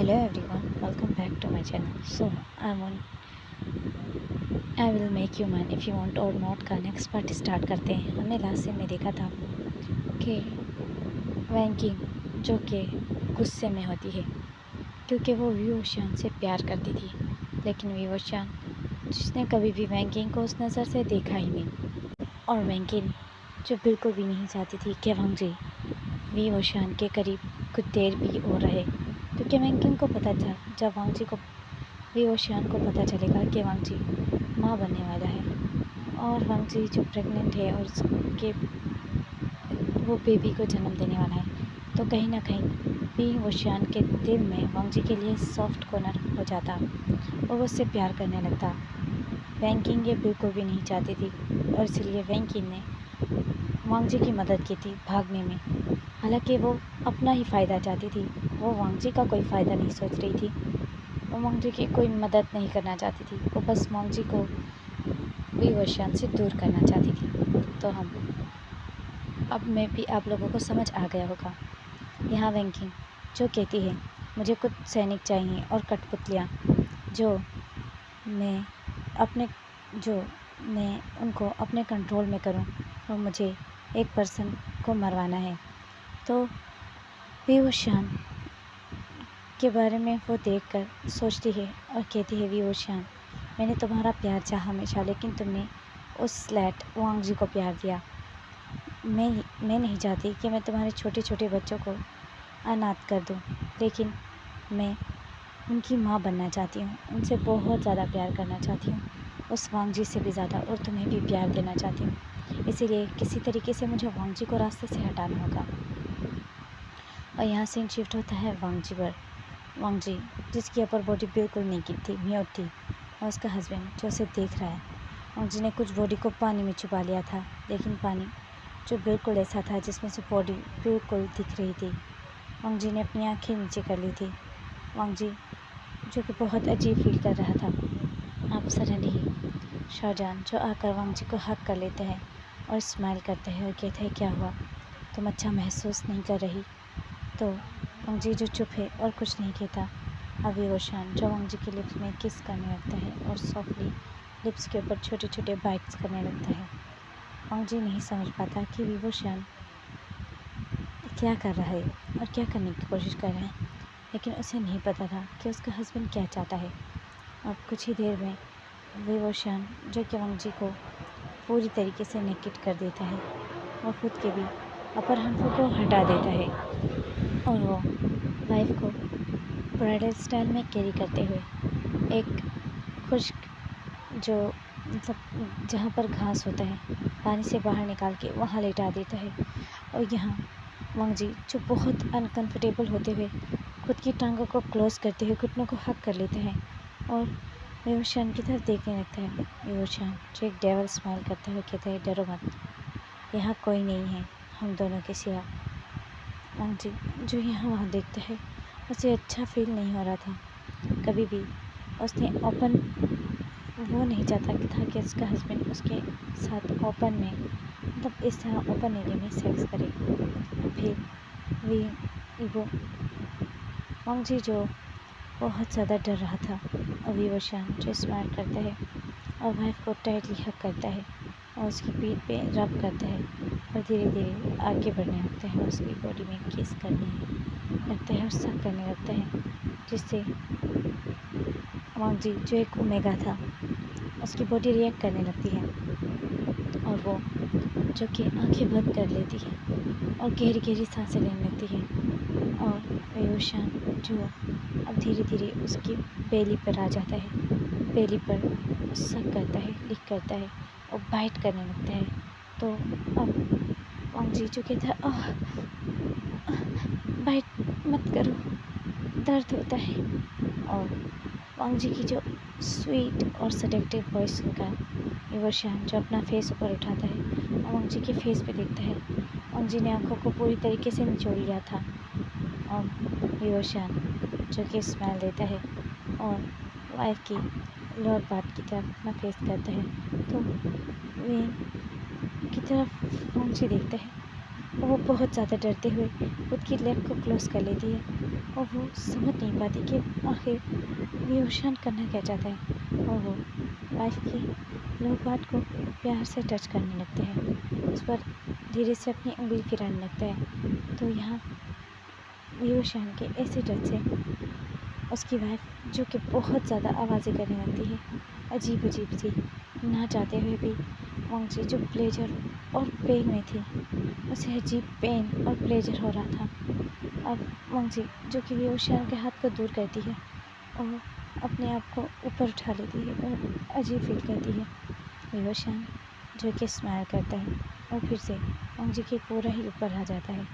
Hello everyone, welcome back to my channel. So I will make you mine if you want or not का next part start करते हैं। हमने last scene में देखा था कि वैंकिंग जो कि गुस्से में होती है क्योंकि वो वीवोशान से प्यार करती थी, लेकिन वीवोशान जिसने कभी भी वैंकिंग को उस नज़र से देखा ही नहीं, और वैंकिंग जो बिल्कुल भी नहीं चाहती थी कि वांगजी वीवोशान के करीब कुछ देर भी और रहे, क्योंकि वैंकिंग को पता था जब वांगजी को वीवोशान को पता चलेगा कि वांगजी माँ बनने वाला है और वांगजी जो प्रेग्नेंट है और उसके वो बेबी को जन्म देने वाला है, तो कहीं ना कहीं वीवोशान के दिल में वांगजी के लिए सॉफ्ट कॉर्नर हो जाता और वो उससे प्यार करने लगता। वैंकिंग ये बिल्कुल भी नहीं चाहती थी और इसलिए वैंकिंग ने वांगजी की मदद की थी भागने में। हालांकि वो अपना ही फ़ायदा चाहती थी, वो वांगजी का कोई फ़ायदा नहीं सोच रही थी, वो वांगजी की कोई मदद नहीं करना चाहती थी, वो बस वांगजी को वीवोशान से दूर करना चाहती थी। तो अब में भी आप लोगों को समझ आ गया होगा। यहाँ वैंकिंग जो कहती है मुझे कुछ सैनिक चाहिए और कठपुतलियाँ जो मैं उनको अपने कंट्रोल में करूं, और मुझे एक पर्सन को मरवाना है। तो वीवोशान के बारे में वो देखकर सोचती है और कहती है, वीवोशान मैंने तुम्हारा प्यार चाहा हमेशा, लेकिन तुमने उस स्लैट वांगजी को प्यार दिया। मैं नहीं चाहती कि मैं तुम्हारे छोटे छोटे बच्चों को अनाथ कर दूं, लेकिन मैं उनकी माँ बनना चाहती हूँ, उनसे बहुत ज़्यादा प्यार करना चाहती हूँ, उस वांगजी से भी ज़्यादा, और तुम्हें भी प्यार देना चाहती हूँ। इसीलिए किसी तरीके से मुझे वांगजी को रास्ते से हटाना होगा। और यहाँ सीन शिफ्ट होता है वांगजी पर। वांगजी जिसकी अपर बॉडी बिल्कुल नेकेड थी, म्यूट थी, और उसका हस्बैंड जो उसे देख रहा है। वांगजी ने कुछ बॉडी को पानी में छुपा लिया था, लेकिन पानी जो बिल्कुल ऐसा था जिसमें से बॉडी बिल्कुल दिख रही थी। वांगजी ने अपनी आँखें नीचे कर ली थी। वांगजी जो कि बहुत अजीब फील कर रहा था। अब सडनली ही शाहजहान जो आकर वांगजी को हक कर लेते हैं और स्माइल करते हैं और कहते हैं, क्या हुआ, तुम अच्छा महसूस नहीं कर रही? तो वांगजी जो चुप है और कुछ नहीं कहता। अब वीवोशान जो वांगजी के लिप्स में किस करने लगता है और सॉफ्टली लिप्स के ऊपर छोटे छोटे बाइट्स करने लगता है। वांगजी नहीं समझ पाता कि वीवोशान क्या कर रहा है और क्या करने की कोशिश कर रहा है, लेकिन उसे नहीं पता था कि उसका हस्बैंड क्या चाहता है। और कुछ ही देर में वीवोशान जो कि वांगजी को पूरी तरीके से नेकेड कर देता है और खुद के भी अपर हाथों को हटा देता है, और वो वाइफ को ब्राइडल स्टाइल में कैरी करते हुए एक खुश्क जो मतलब जहाँ पर घास होता है पानी से बाहर निकाल के वहाँ लेटा देता है। और यहाँ वांगजी जो बहुत अनकंफर्टेबल होते हुए खुद की टांगों को क्लोज करते हुए घुटनों को हक कर लेते हैं और वीवोशान की तरफ देखने लगता है। वीवोशान जो एक डेवल स्माइल करते हुए कहता है, डरो मत, यहाँ कोई नहीं है हम दोनों के सिवा। वांगजी जो यहाँ वहाँ देखता है, उसे अच्छा फील नहीं हो रहा था। कभी भी उसने ओपन वो नहीं चाहता था कि उसका हस्बैंड उसके साथ ओपन में मतलब इस तरह ओपन एरिया में सेक्स करे। फिर वो वांगजी जो बहुत ज़्यादा डर रहा था, और वीवोशान जो स्माइल करता है और वाइफ को टाइटली हक करता है और उसकी पीठ पे रब करता है और धीरे धीरे आगे बढ़ने लगता है, उसकी बॉडी में किस करने लगता है और सक करने लगता है, जिससे वांगजी जो एक ओमेगा था उसकी बॉडी रिएक्ट करने लगती है और वो जो कि आंखें बंद कर लेती है और गहरी गहरी सांसें लेने लगती है। और वीवोशान जो अब धीरे धीरे उसकी बेली पर आ जाता है, बेली पर सक करता है, लिक करता है और बाइट करने लगता है। तो अब वांगजी जो कहता है, आह बाइट मत करो, दर्द होता है। और वांगजी की जो स्वीट और सडेक्टिव वॉइस सुनकर वीवोशान जो अपना फेस ऊपर उठाता है और वांगजी के फेस पे देखता है। वांगजी ने आंखों को पूरी तरीके से निचोड़ लिया था और वीवोशान जो कि स्माइल देता है और वाइफ की लोअर पार्ट की तरफ अपना फेस करता है। तो वे की तरफ वांगजी देखता है वो बहुत ज़्यादा डरते हुए खुद की लेग को क्लोज़ कर लेती है और वो समझ नहीं पाती कि आखिर विभूषण करना क्या चाहता है। और वो वाइफ की लोअर पार्ट को प्यार से टच करने लगते हैं, उस पर धीरे से अपनी उंगली फिराने लगता है। तो यहाँ विभूषण के ऐसे टच से उसकी वाइफ, जो कि बहुत ज़्यादा आवाज़ें करने लगती है, अजीब अजीब सी, ना चाहते हुए भी वांगजी जो प्लेजर और पेन में थी, उसे अजीब पेन और प्लेजर हो रहा था। अब वांगजी जो कि विभूषण के हाथ को दूर करती है और अपने आप को ऊपर उठा लेती है और अजीब फील करती है। विभूषण जो कि स्माइल करता है और फिर से वांगजी के पूरा ही ऊपर आ जाता है।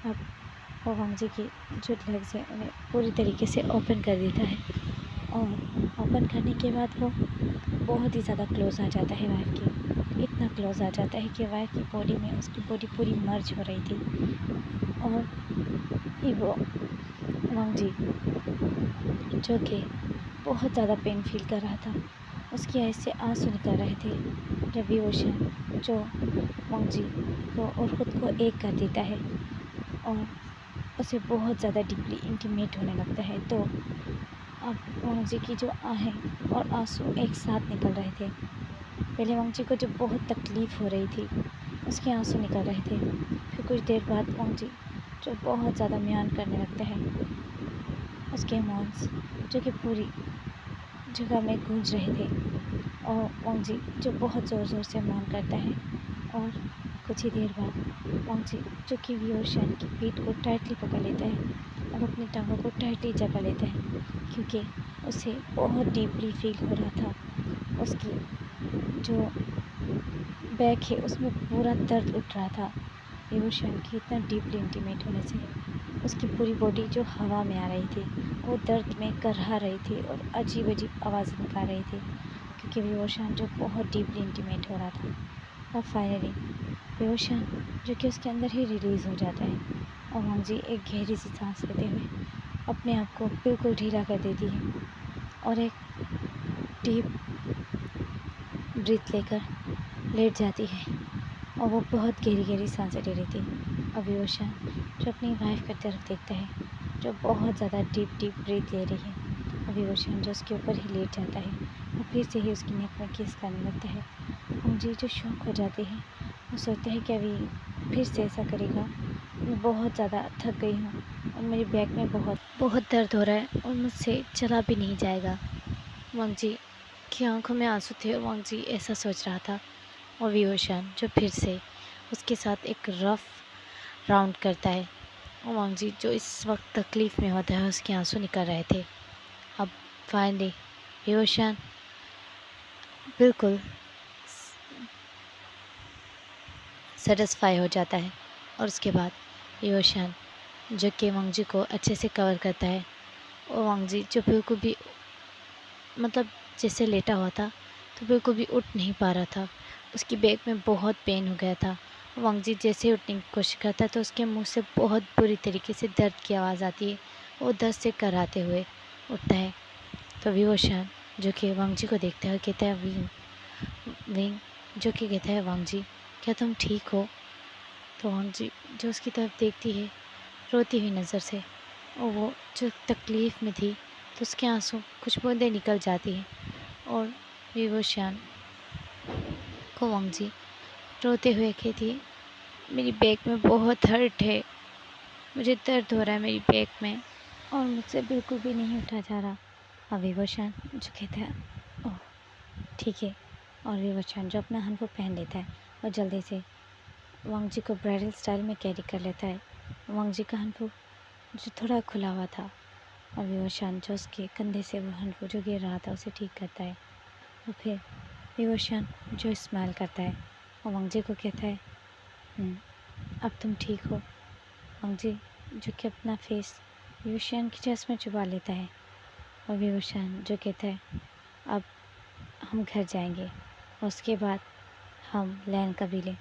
अब वो वांगजी की जो लेग्स है उन्हें पूरी तरीके से ओपन कर देता है और ओपन करने के बाद वो बहुत ही ज़्यादा क्लोज आ जाता है वाइफ के, इतना क्लोज आ जाता है कि वाइफ की बॉडी में उसकी बॉडी पूरी मर्ज हो रही थी। और वो वांगजी जो कि बहुत ज़्यादा पेन फील कर रहा था, उसकी आँख से आंसू निकल रहे थे जब विभूषण जो वांगजी को और ख़ुद को एक कर देता है और उसे बहुत ज़्यादा डीपली इंटीमेट होने लगता है। तो अब वांगजी की जो आहें और आंसू एक साथ निकल रहे थे। पहले वांगजी को जो बहुत तकलीफ़ हो रही थी, उसके आंसू निकल रहे थे। फिर कुछ देर बाद वांगजी जो बहुत ज़्यादा म्यान करने लगता है, उसके मॉन्स जो कि पूरी जगह में गूंज रहे थे और वांगजी जो बहुत ज़ोर ज़ोर से म्यान करता है। और कुछ ही देर बाद वांगजी जो कि विभूषण की पीठ को टाइटली पकड़ लेता है और अपनी टांगों को टाइटली जकड़ लेता है, क्योंकि उसे बहुत डीपली फील हो रहा था। उसकी जो बैक है उसमें पूरा दर्द उठ रहा था विभूषण की इतना डीपली इंटीमेट होने से। उसकी पूरी बॉडी जो हवा में आ रही थी, वो दर्द में करहा रही थी और अजीब अजीब आवाज़ें निकाल रही थी, क्योंकि विभूषण जो बहुत डीपली इंटीमेट हो रहा था। और फाइनली विभूषण जो कि उसके अंदर ही रिलीज़ हो जाता है और वांगजी एक गहरी सी सांस लेते हुए अपने आप को बिल्कुल ढीला कर देती है और एक डीप ब्रीथ लेकर लेट जाती है और वो बहुत गहरी गहरी सांसें ले रही थी। और विभूषण जो अपनी वाइफ की तरफ देखता है, जो बहुत ज़्यादा डीप डीप ब्रीथ ले रही है, और विभूषण जो उसके ऊपर ही लेट जाता है और फिर से ही उसकी नेक में किस करने लगता है। मुझे जो शौक हो जाती है, वो सोचते हैं कि अभी फिर से ऐसा करेगा। मैं बहुत ज़्यादा थक गई हूँ और मेरी बैक में बहुत बहुत दर्द हो रहा है और मुझसे चला भी नहीं जाएगा। वांगजी की आंखों में आंसू थे और वांगजी ऐसा सोच रहा था। और विभूषण जो फिर से उसके साथ एक रफ राउंड करता है और वांगजी जो इस वक्त तकलीफ़ में होता है, उसके आंसू निकल रहे थे। अब फाइनली विभूषण बिल्कुल सेटिस्फाई हो जाता है और उसके बाद विभूषण जो कि वांगजी को अच्छे से कवर करता है और वांगजी जो बिल्कुल भी मतलब जैसे लेटा हुआ था, तो बिल्कुल भी उठ नहीं पा रहा था। उसकी बैक में बहुत पेन हो गया था। वांगजी जैसे ही उठने की कोशिश करता है, तो उसके मुंह से बहुत बुरी तरीके से दर्द की आवाज़ आती है। वो दर्द से कराहते हुए उठता है। तो विभूषण जो कि वांगजी को देखता है, कहता है विंग विंग जो कि कहता है वांगजी, क्या तुम ठीक हो? तो वांगजी जो उसकी तरफ देखती है रोती हुई नज़र से, और वो जो तकलीफ़ में थी, तो उसके आंसू कुछ बूंदें निकल जाती हैं और विभूषण को वांगजी रोते हुए कहती है, मेरी बैक में बहुत हर्ट है, मुझे दर्द हो रहा है मेरी बैक में और मुझसे बिल्कुल भी नहीं उठा जा रहा। और विभूषण जो कहता है ओह ठीक है। और विभूषण जो अपना हन को पहन लेता है और जल्दी से वांगजी को ब्राइडल स्टाइल में कैरी कर लेता है। वांगजी का हनफू जो थोड़ा खुला हुआ था और विभूषण जो उसके कंधे से वो हनफू जो गिर रहा था उसे ठीक करता है। और फिर विभूषण जो स्माइल करता है और वांगजी को कहता है अब तुम ठीक हो। वांगजी जो कि अपना फेस विभूषण की चेस्ट में चुबा लेता है और विभूषण जो कहता है अब हम घर जाएंगे और उसके बाद हम लैन कबीले।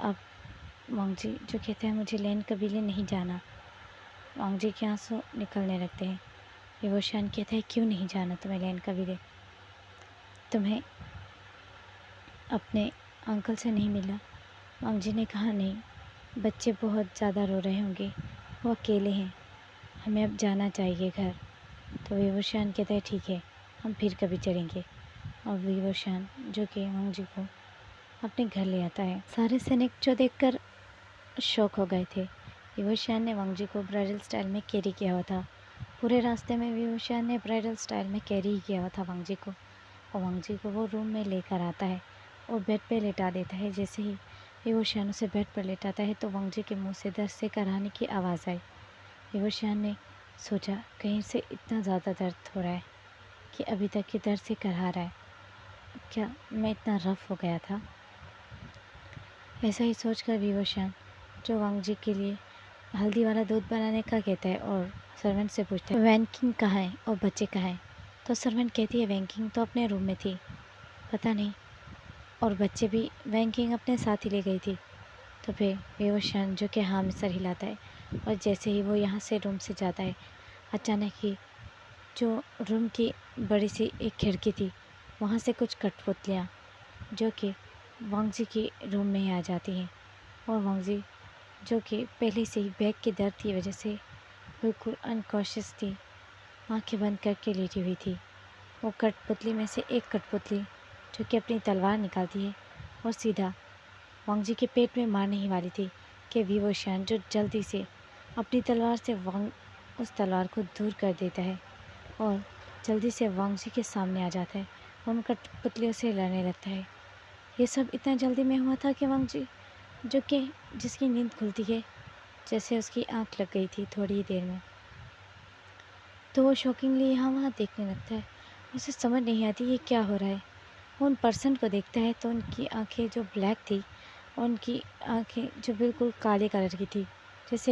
अब वांगजी जो कहता है मुझे लैन कबीले नहीं जाना। वांगजी के आंसू निकलने लगते हैं। विभूषण कहता है क्यों नहीं जाना तुम्हें लैन कबीले? तुम्हें अपने अंकल से नहीं मिला? वांगजी ने कहा नहीं, बच्चे बहुत ज़्यादा रो रहे होंगे, वो अकेले हैं, हमें अब जाना चाहिए घर। तो विभूषण कहता है ठीक है, हम फिर कभी चलेंगे। और विभूषण जो कि वांग जी को अपने घर ले आता है। सारे सैनिक जो देखकर शॉक हो गए थे। विभूषण ने वांग जी को ब्राइडल स्टाइल में कैरी किया हुआ था। पूरे रास्ते में विभूषण ने ब्राइडल स्टाइल में कैरी ही किया हुआ था वांग जी को। और वांग जी को वो रूम में लेकर आता है और बेड पे लेटा देता है। जैसे ही विभूषण उसे बेड पर लेटाता है तो वांग जी के मुंह से दर्द से कराहने की आवाज़ आई। विभूषण ने सोचा कहीं से इतना ज़्यादा दर्द हो रहा है कि अभी तक ये दर्द से करहा रहा है, क्या मैं इतना रफ हो गया था। ऐसा ही सोचकर विभूषण जो वांग जी के लिए हल्दी वाला दूध बनाने का कहता है और सर्वेंट से पूछता है वैंकिंग कहाँ है और बच्चे कहाँ हैं। तो सर्वेंट कहती है वैंकिंग तो अपने रूम में थी, पता नहीं, और बच्चे भी वैंकिंग अपने साथ ही ले गई थी। तो फिर विभूषण जो कि हाँ में सर हिलाता है और जैसे ही वो यहाँ से रूम से जाता है, अचानक ही जो रूम की बड़ी सी एक खिड़की थी वहाँ से कुछ कठपुतलियाँ जो कि वांग जी के रूम में ही आ जाती हैं। और वांग जी जो कि पहले से ही बैग के दर्द की वजह से बिल्कुल अनकॉशियस थी, आंखें बंद करके लेटी हुई थी। वो कठपुतली में से एक कठपुतली जो कि अपनी तलवार निकालती है और सीधा वांग जी के पेट में मारने ही वाली थी कि विभूषण जो जल्दी से अपनी तलवार से वांग उस तलवार को दूर कर देता है और जल्दी से वांग जी के सामने आ जाता है और उन कठपुतलियों से लड़ने लगता है। ये सब इतना जल्दी में हुआ था कि वांग जी जो कि जिसकी नींद खुलती है जैसे उसकी आंख लग गई थी थोड़ी ही देर में, तो वो शॉकिंगली यहाँ वहाँ देखने लगता है। उसे समझ नहीं आती ये क्या हो रहा है। वो उन पर्सन को देखता है तो उनकी आंखें जो ब्लैक थी और उनकी आंखें जो बिल्कुल काले कलर की थी, जैसे